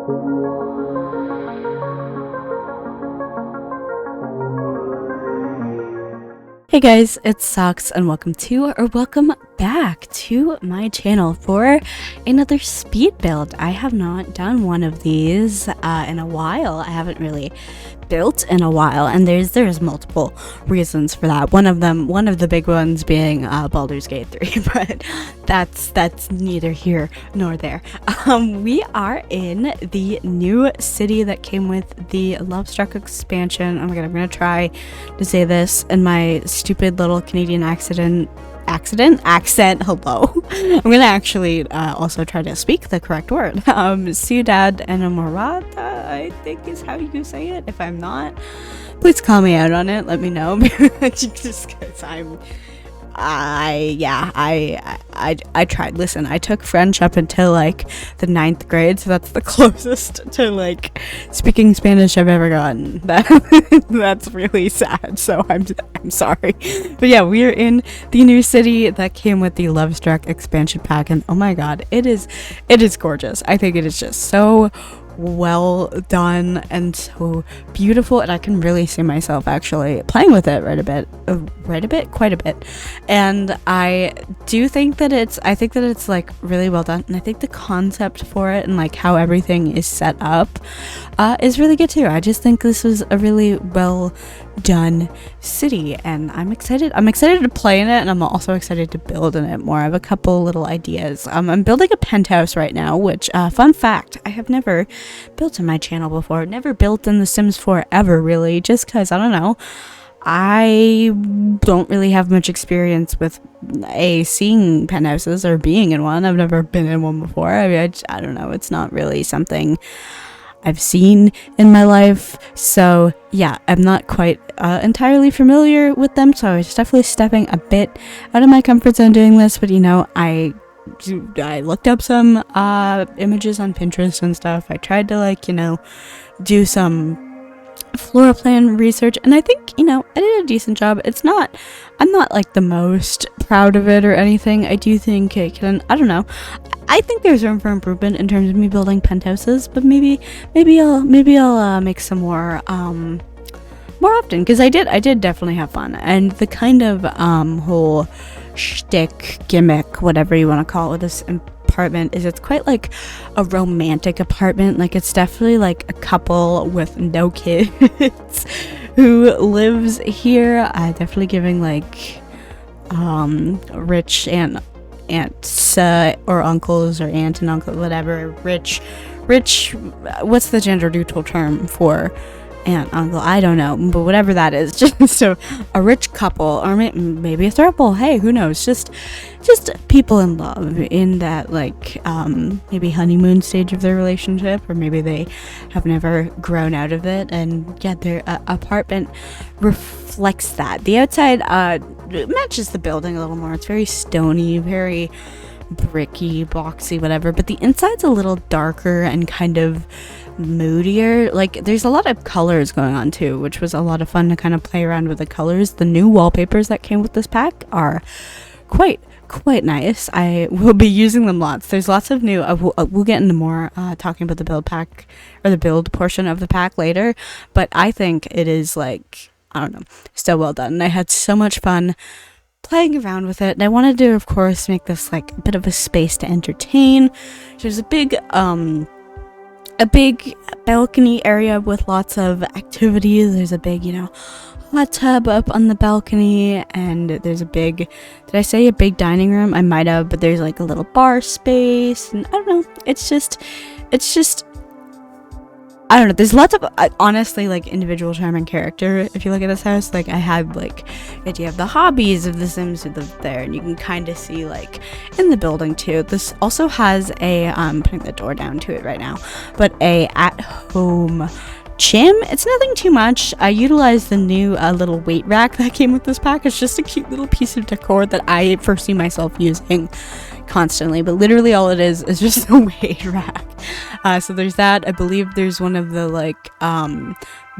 Hey guys, it's Socks and welcome back to my channel for another speed build. I have not done one of these in a while. I haven't really built in a while, and there's multiple reasons for that. One of the big ones being Baldur's Gate 3, but that's neither here nor there. We are in the new city that came with the Lovestruck expansion. Oh my god, I'm gonna try to say this in my stupid little Canadian accent. Hello. I'm gonna actually also try to speak the correct word. Ciudad Enamorada, I think is how you say it. If I'm not, please call me out on it. Let me know. Just because I tried. Listen, I took French up until like the 9th grade, so that's the closest to like speaking Spanish I've ever gotten. That's really sad, so I'm sorry. But yeah, we are in the new city that came with the Lovestruck expansion pack, and oh my god, it is gorgeous. I think it is just so well done and so beautiful, and I can really see myself actually playing with it quite a bit. And I think that it's like really well done, and I think the concept for it and like how everything is set up is really good too. I just think this was a really well done city, and I'm excited to play in it, and I'm also excited to build in it more. I have a couple little ideas. I'm building a penthouse right now, which fun fact, I have never built in my channel before. Never built in The Sims 4 ever, really, just because I don't know, I don't really have much experience with seeing penthouses or being in one. I've never been in one before. I mean, I don't know, it's not really something I've seen in my life, so yeah, I'm not quite entirely familiar with them, so I was definitely stepping a bit out of my comfort zone doing this. But you know, I looked up some images on Pinterest and stuff. I tried to, like, you know, do some floor plan research, and I think, you know, I did a decent job. I'm not like the most proud of it or anything. I do think it can, I don't know, I think there's room for improvement in terms of me building penthouses, but maybe I'll make some more often, because I did definitely have fun. And the kind of whole shtick, gimmick, whatever you want to call it, with this apartment is it's quite like a romantic apartment. Like, it's definitely like a couple with no kids who lives here, definitely giving like rich aunts or uncles, or aunt and uncle, whatever, rich, what's the gender neutral term for aunt, uncle? I don't know, but whatever that is, just so a rich couple, or maybe a throuple, hey, who knows, just people in love in that, like, maybe honeymoon stage of their relationship, or maybe they have never grown out of it, and yeah, their apartment reflects that. The outside matches the building a little more. It's very stony, very bricky, boxy, whatever, but the inside's a little darker and kind of moodier. Like, there's a lot of colors going on too, which was a lot of fun to kind of play around with the colors. The new wallpapers that came with this pack are quite nice. I will be using them lots. There's lots of new, we'll get into more talking about the build pack, or the build portion of the pack later, but I think it is, like, I don't know, still well done. And I had so much fun playing around with it, and I wanted to, of course, make this like a bit of a space to entertain. There's a big balcony area with lots of activities. There's a big, you know, hot tub up on the balcony, and there's a big, did I say a big dining room? I might have, but there's like a little bar space, and I don't know, it's just I don't know, there's lots of honestly, like, individual charm and character if you look at this house. Like, I had like idea of the hobbies of the Sims who live there, and you can kind of see like in the building too. This also has a putting the door down to it right now, but a at-home gym. It's nothing too much. I utilized the new little weight rack that came with this pack. It's just a cute little piece of decor that I foresee myself using constantly, but literally all it is just a weight rack. So there's that. I believe there's one of the like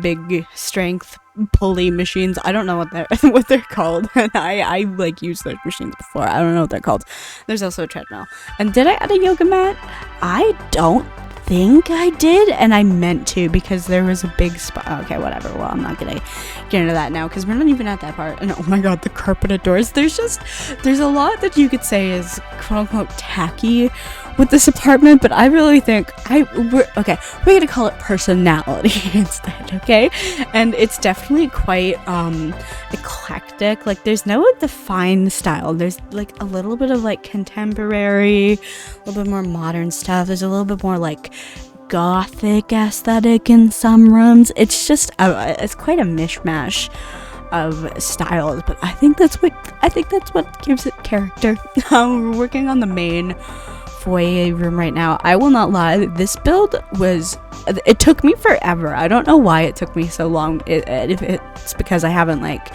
big strength pulley machines. I don't know what they're called, and I like used those machines before. I don't know what they're called. There's also a treadmill. And did I add a yoga mat? I don't think I did, and I meant to, because there was a big spot. Okay, whatever. Well, I'm not gonna get into that now because we're not even at that part. And oh my god, the carpeted doors. There's a lot that you could say is quote unquote tacky with this apartment, but I really think we're gonna call it personality instead, okay? And it's definitely quite eclectic. Like, there's no defined style. There's like a little bit of like contemporary, a little bit more modern stuff. There's a little bit more like gothic aesthetic in some rooms. It's just it's quite a mishmash of styles, but I think that's what gives it character. We're working on the main foyer room right now. I will not lie, this build it took me forever. I don't know why it took me so long. If it's because I haven't like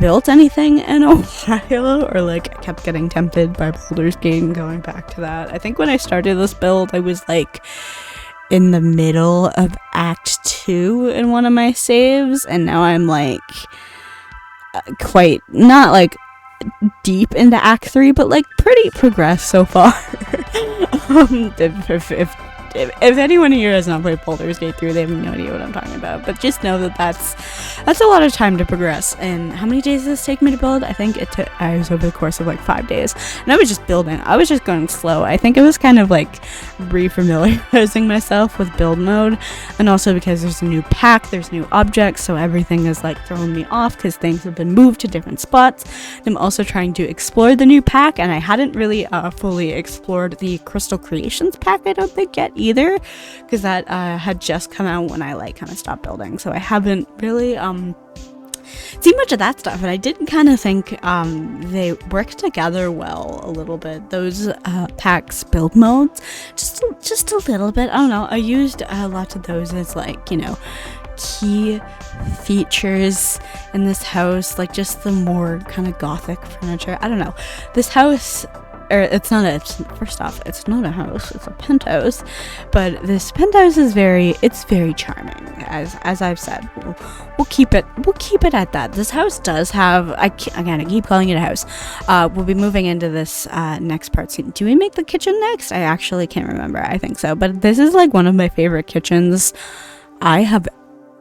built anything in a while, or like I kept getting tempted by Baldur's Gate and going back to that. I think when I started this build, I was like in the middle of Act 2 in one of my saves, and now I'm like quite not like deep into Act 3, but like pretty progressed so far. If anyone here has not played Baldur's Gate 3, they have no idea what I'm talking about. But just know that that's a lot of time to progress. And how many days does this take me to build? I think I was over the course of like 5 days. And I was just building. I was just going slow. I think it was kind of like re-familiarizing myself with build mode. And also because there's a new pack, there's new objects, so everything is like throwing me off because things have been moved to different spots. I'm also trying to explore the new pack, and I hadn't really fully explored the Crystal Creations pack, I don't think, yet either, because that had just come out when I like kind of stopped building, so I haven't really seen much of that stuff. And I did kind of think they work together well a little bit, those packs build modes, just a little bit. I don't know, I used lots of those as like, you know, key features in this house, like just the more kind of gothic furniture. I don't know, this house, it's not a house, it's a penthouse, but this penthouse is very charming, as I've said. We'll keep it at that. This house does have, I keep calling it a house. We'll be moving into this next part soon. Do we make the kitchen next? I actually can't remember. I think so, but this is like one of my favorite kitchens I have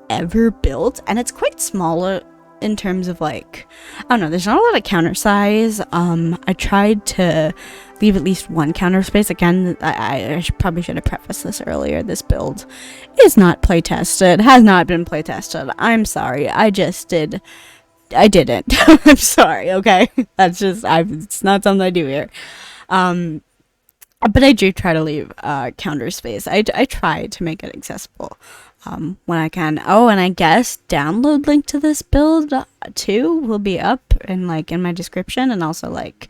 ever built, and it's quite small in terms of like, I don't know, there's not a lot of counter size. I tried to leave at least one counter space. Again, I probably should have prefaced this earlier. This build is not play tested, has not been play tested. I'm sorry, I didn't. I'm sorry, okay? That's just, it's not something I do here. But I do try to leave counter space. I try to make it accessible when I can. Oh, and I guess download link to this build too will be up in my description, and also like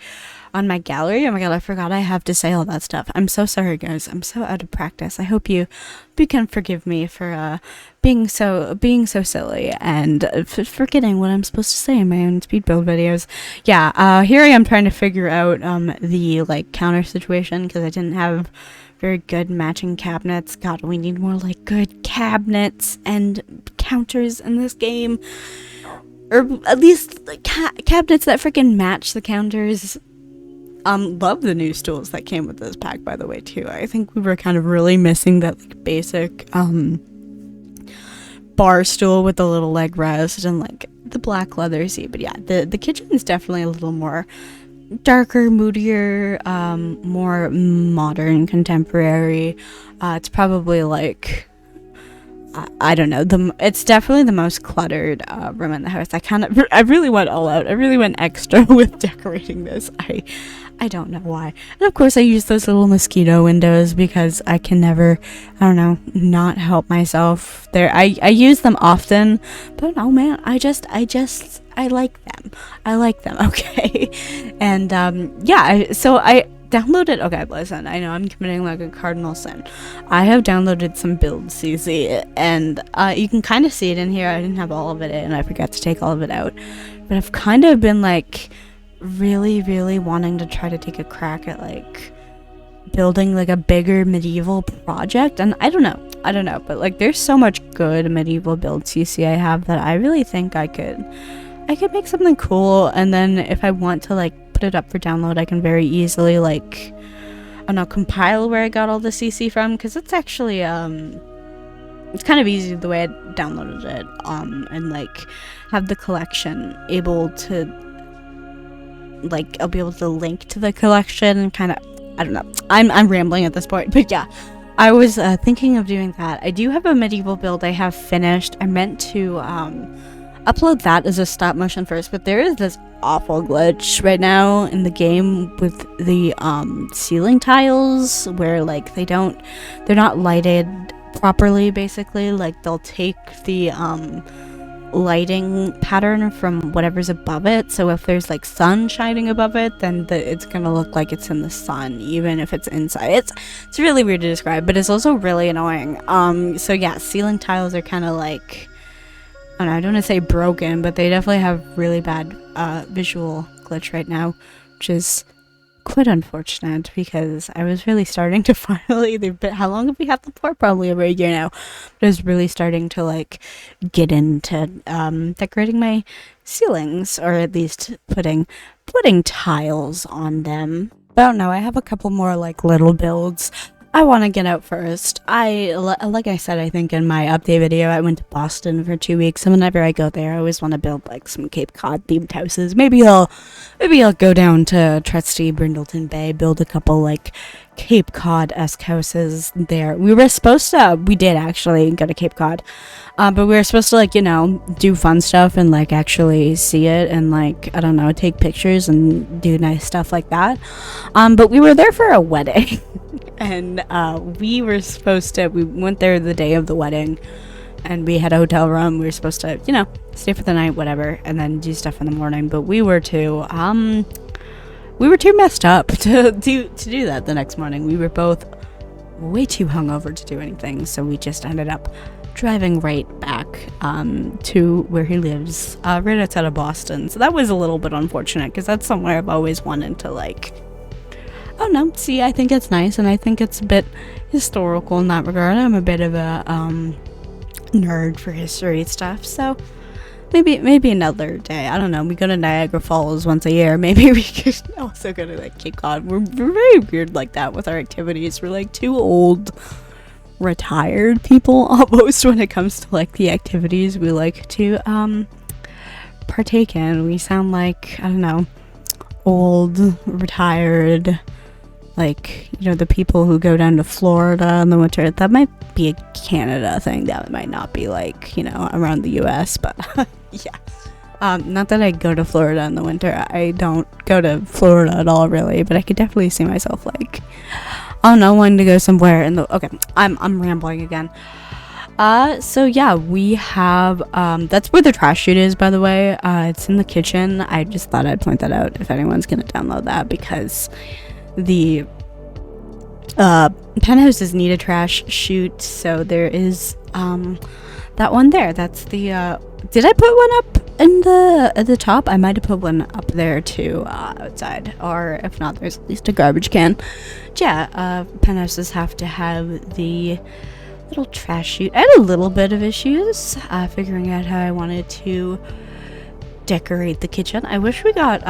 on my gallery. Oh my god, I forgot I have to say all that stuff. I'm so sorry, guys. I'm so out of practice. I hope you can forgive me for being so silly and forgetting what I'm supposed to say in my own speed build videos. Yeah, here I am trying to figure out the like counter situation, because I didn't have very good matching cabinets. God, we need more like good cabinets and counters in this game, or at least like cabinets that freaking match the counters. Love the new stools that came with this pack, by the way, too. I think we were kind of really missing that like basic bar stool with the little leg rest and like the black leather seat. But yeah, the kitchen is definitely a little more darker, moodier, more modern, contemporary. It's probably like, I don't know, it's definitely the most cluttered room in the house. I really went all out. I really went extra with decorating this. I don't know why. And of course I use those little mosquito windows because I can never, I don't know, not help myself there. I use them often, but oh man, I like them. I like them, okay? And yeah, so I downloaded, okay, listen, I know I'm committing like a cardinal sin. I have downloaded some build CC, and you can kind of see it in here. I didn't have all of it in, and I forgot to take all of it out. But I've kind of been like really wanting to try to take a crack at like building like a bigger medieval project, and I don't know, but like there's so much good medieval build CC I have that I really think I could make something cool. And then if I want to like put it up for download, I can very easily like compile where I got all the CC from, because it's actually it's kind of easy the way I downloaded it, and like have the collection able to, like, I'll be able to link to the collection and kind of, I don't know, I'm rambling at this point, but yeah, I was thinking of doing that. I do have a medieval build I have finished. I meant to upload that as a stop motion first, but there is this awful glitch right now in the game with the ceiling tiles where like they're not lighted properly, basically. Like they'll take the lighting pattern from whatever's above it, so if there's like sun shining above it, then it's gonna look like it's in the sun even if it's inside. It's really weird to describe, but it's also really annoying. So yeah, ceiling tiles are kind of like, I don't want to say broken, but they definitely have really bad visual glitch right now, which is quite unfortunate because I was really starting to finally, how long have we had them for? Probably over a year now. But I was really starting to like get into decorating my ceilings, or at least putting tiles on them. But I don't know, I have a couple more like little builds I want to get out first. Like I said, I think in my update video, I went to Boston for 2 weeks, and whenever I go there, I always want to build like some Cape Cod themed houses. Maybe I'll go down to trusty Brindleton Bay, build a couple like Cape Cod-esque houses there. We did actually go to Cape Cod, but we were supposed to like, you know, do fun stuff and like actually see it and like, I don't know, take pictures and do nice stuff like that. But we were there for a wedding. And we went there the day of the wedding, and we had a hotel room. We were supposed to, you know, stay for the night, whatever, and then do stuff in the morning. But we were too messed up to do that the next morning. We were both way too hungover to do anything, so we just ended up driving right back to where he lives, right outside of Boston. So that was a little bit unfortunate, because that's somewhere I've always wanted to like, oh no, see, I think it's nice, and I think it's a bit historical in that regard. I'm a bit of a nerd for history stuff, so maybe another day. I don't know, we go to Niagara Falls once a year. Maybe we could also go to like Cape Cod. We're very weird like that with our activities. We're like two old retired people almost when it comes to like the activities we like to partake in. We sound like, I don't know, old retired, like, you know, the people who go down to Florida in the winter. That might be a Canada thing. That might not be like, you know, around the US, but yeah. Not that I go to Florida in the winter. I don't go to Florida at all, really, but I could definitely see myself like, I don't know, wanting to go somewhere in the, okay, I'm rambling again. So yeah, we have, that's where the trash chute is, by the way. It's in the kitchen. I just thought I'd point that out if anyone's gonna download that, because the penthouses need a trash chute, so there is that one there. That's the did I put one up in at the top? I might have put one up there too, outside, or if not, there's at least a garbage can. But yeah, penthouses have to have the little trash chute. I had a little bit of issues figuring out how I wanted to decorate the kitchen. I wish we got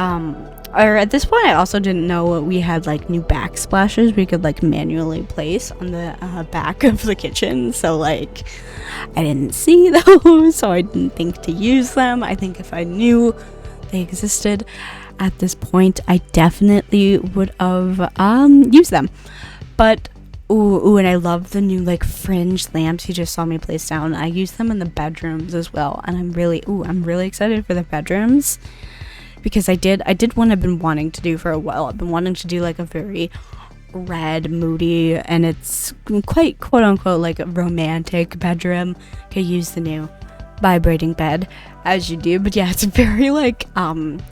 or at this point I also didn't know we had like new backsplashes we could like manually place on the back of the kitchen, so like I didn't see those, so I didn't think to use them. I think if I knew they existed at this point, I definitely would have used them. But ooh, and I love the new like fringe lamps you just saw me place down. I use them in the bedrooms as well, and I'm really excited for the bedrooms, because I did one I've been wanting to do for a while. I've been wanting to do like a very red, moody, and it's quite quote unquote like a romantic bedroom. I use the new vibrating bed as you do, but yeah, it's very like and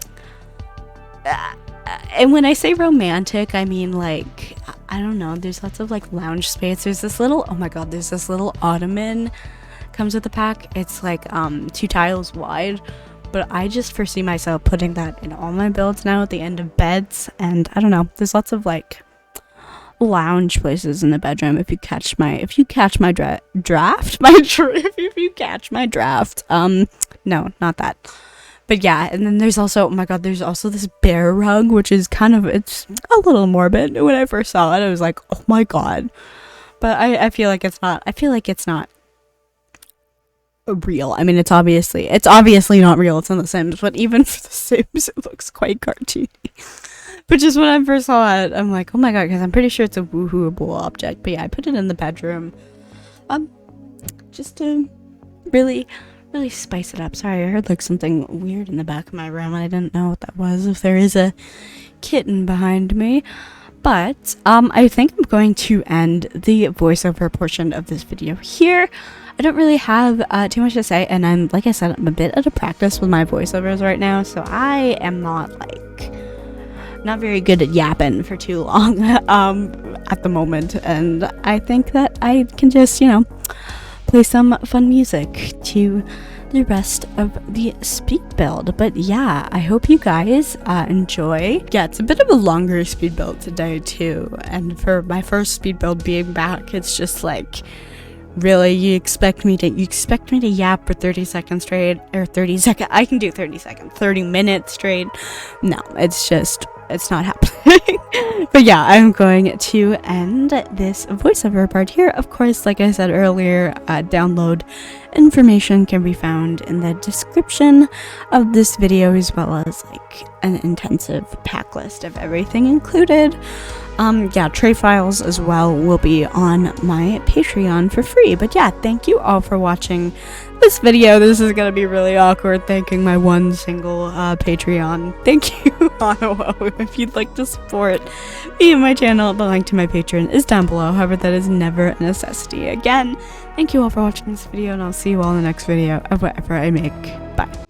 when I say romantic, I mean like, I don't know, there's lots of like lounge space. There's this little, oh my god, there's this little ottoman comes with the pack. It's like 2 tiles wide, but I just foresee myself putting that in all my builds now at the end of beds. And I don't know, there's lots of like lounge places in the bedroom. If you catch my draft, no, not that. But yeah, and then there's also, oh my god, there's also this bear rug, which is kind of, it's a little morbid. When I first saw it, I was like, oh my god. But I feel like it's not real. I mean, it's obviously not real. It's on The Sims, but even for The Sims, it looks quite cartoony. But just when I first saw it, I'm like, oh my god, because I'm pretty sure it's a woohooable object. But yeah, I put it in the bedroom, just to really spice it up. Sorry, I heard like something weird in the back of my room. I didn't know what that was. If there is a kitten behind me. But I think I'm going to end the voiceover portion of this video here. I don't really have too much to say, and I'm, like I said, I'm a bit out of practice with my voiceovers right now, so I am not very good at yapping for too long at the moment, and I think that I can just, you know, play some fun music to the rest of the speed build. But yeah, I hope you guys enjoy. Yeah, it's a bit of a longer speed build today too, and for my first speed build being back, it's just like, really, you expect me to yap for 30 seconds straight, or 30 seconds? I can do 30 seconds, 30 minutes straight. No, it's not happening. But yeah, I'm going to end this voiceover part here. Of course, like I said earlier, download information can be found in the description of this video, as well as like an intensive pack list of everything included. Yeah, tray files as well will be on my Patreon for free. But yeah, thank you all for watching this video. This is gonna be really awkward thanking my one single Patreon. Thank you, Autoimmune. If you'd like to support me and my channel, the link to my Patreon is down below. However, that is never a necessity. Again, thank you all for watching this video, and I'll see you all in the next video of whatever I make. Bye.